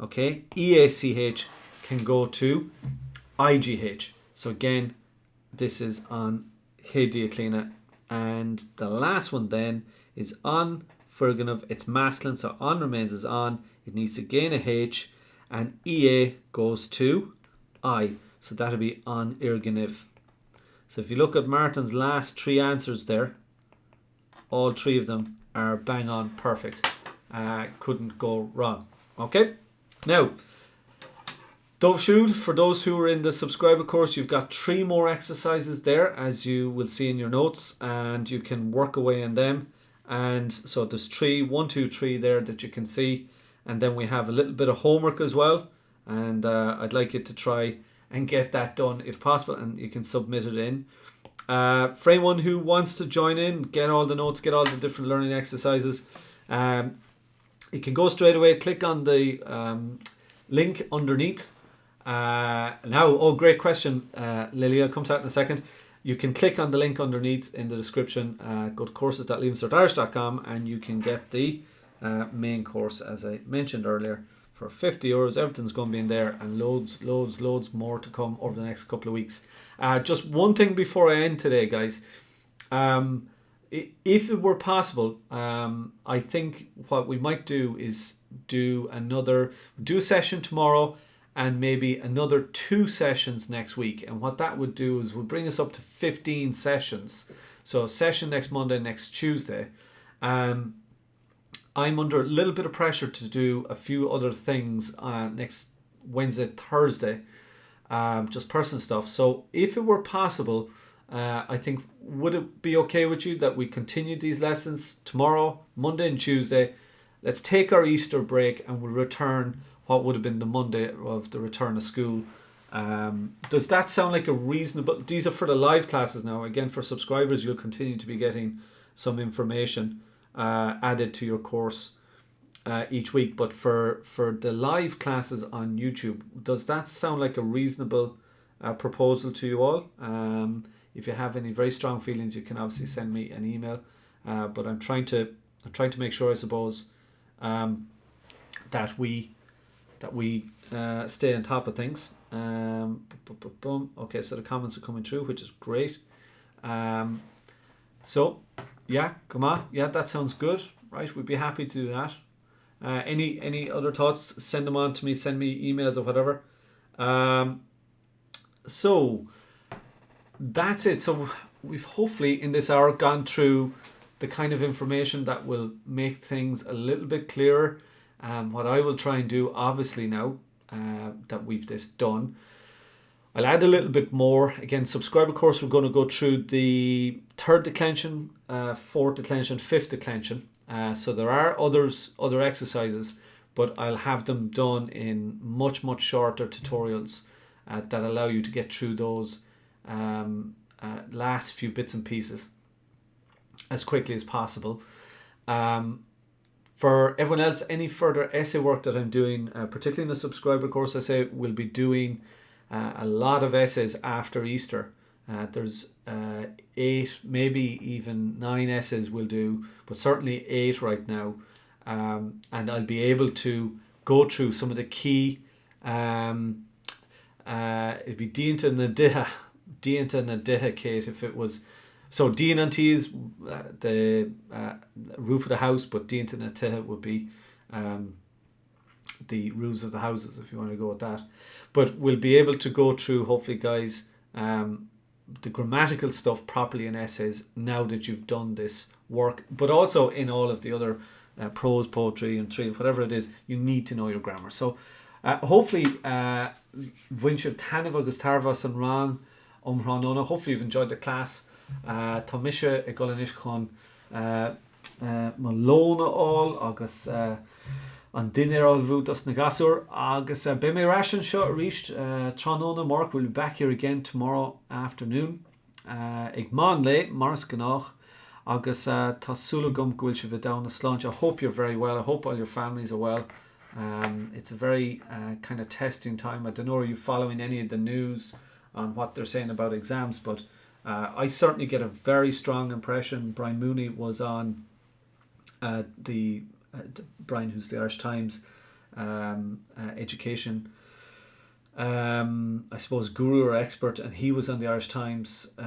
Okay, EACH can go to IGH. So again, this is on Hediaclina. And the last one then is on Ferganov. It's masculine, so on remains is on. It needs to gain a H, and EA goes to I. So that'll be on Irganiv. So if you look at Martin's last 3 answers there, all 3 of them are bang on perfect. couldn't go wrong. Okay, now Dove Shoot, for those who are in the subscriber course, you've got 3 more exercises there, as you will see in your notes, and you can work away on them. And so there's 3, 1, 2, 3 there that you can see, and then we have a little bit of homework as well, and I'd like you to try and get that done if possible, and you can submit it in. For anyone who wants to join in, get all the notes, get all the different learning exercises, you can go straight away, click on the link underneath. Great question, Lily. I'll come to that in a second. You can click on the link underneath in the description. Go to courses.leavingcertirish.com and you can get the main course, as I mentioned earlier, for €50. Everything's going to be in there, and loads more to come over the next couple of weeks. Just one thing before I end today, guys. If it were possible, I think what we might do is do a session tomorrow, and maybe another 2 sessions next week. And what that would do is would bring us up to 15 sessions. So a session next Monday, next Tuesday. I'm under a little bit of pressure to do a few other things next Wednesday, Thursday, just personal stuff. So if it were possible, I think, would it be okay with you that we continue these lessons tomorrow, Monday and Tuesday? Let's take our Easter break and we'll return what would have been the Monday of the return of school. Does that sound like a reasonable... These are for the live classes now. Again, for subscribers, you'll continue to be getting some information added to your course each week. But for the live classes on YouTube, does that sound like a reasonable proposal to you all? If you have any very strong feelings, you can obviously send me an email. But I'm trying to make sure, I suppose, that we stay on top of things. Okay, so the comments are coming through, which is great. So yeah, come on, yeah, that sounds good. Right, we'd be happy to do that. Any other thoughts? Send them on to me. Send me emails or whatever. So that's it. So we've hopefully in this hour gone through the kind of information that will make things a little bit clearer. What I will try and do, obviously, now that we've this done, I'll add a little bit more. Again, subscriber course, we're going to go through the 3rd declension, 4th declension, 5th declension. So there are other exercises, but I'll have them done in much shorter tutorials that allow you to get through those last few bits and pieces as quickly as possible. For everyone else, any further essay work that I'm doing, particularly in the subscriber course, I say we'll be doing a lot of essays after Easter. There's 8, maybe even 9 essays we'll do, but certainly 8 right now. And I'll be able to go through some of the key, it'd be Díanta na Dithe, Kate, if it was... So Dían and T is the roof of the house, but Díanta na Dithe would be the roofs of the houses, if you want to go with that. But we'll be able to go through, hopefully, guys, the grammatical stuff properly in essays now that you've done this work, but also in all of the other prose, poetry and tree, whatever it is, you need to know your grammar. So hopefully Bhainse Tanamh agus Tarvas an Rang Umhranona. Hopefully you've enjoyed the class. Tomisha e Golanis chun Malona all agus an dinner all vutas na gasur agus be me ration shot reached Tranona Mark will be back here again tomorrow afternoon. Ig man le Mars Ganach agus Tasulagum Gwilsha Vidown the Slunch. I hope you're very well. I hope all your families are well. It's a very kind of testing time. I don't know, are you following any of the news on what they're saying about exams, but I certainly get a very strong impression. Brian Mooney was on Brian, who's the Irish Times education, I suppose, guru or expert, and he was on the Irish Times, he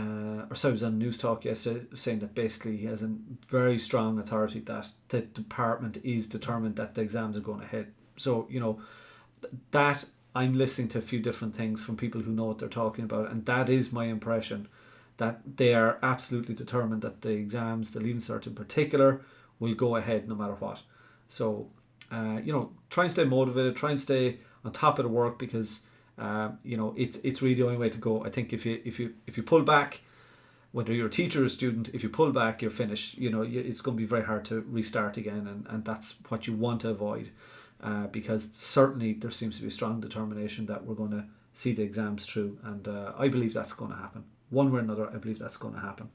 was on News Talk yesterday, saying that basically he has a very strong authority that the department is determined that the exams are going ahead. So, you know, that I'm listening to a few different things from people who know what they're talking about, and that is my impression, that they are absolutely determined that the exams, the Leaving Cert in particular, will go ahead no matter what. So, try and stay motivated, try and stay on top of the work, because it's really the only way to go. I think if you pull back, whether you're a teacher or a student, if you pull back, you're finished. It's going to be very hard to restart again, and that's what you want to avoid, because certainly there seems to be strong determination that we're going to see the exams through, and I believe that's going to happen. One way or another, I believe that's going to happen.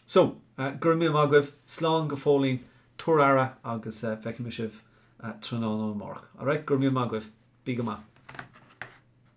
So, gur mil magwith, slán go fólín, turara agus feicemisibh Trónán ó Mórc. All right, gur mil magwith, bí go maith.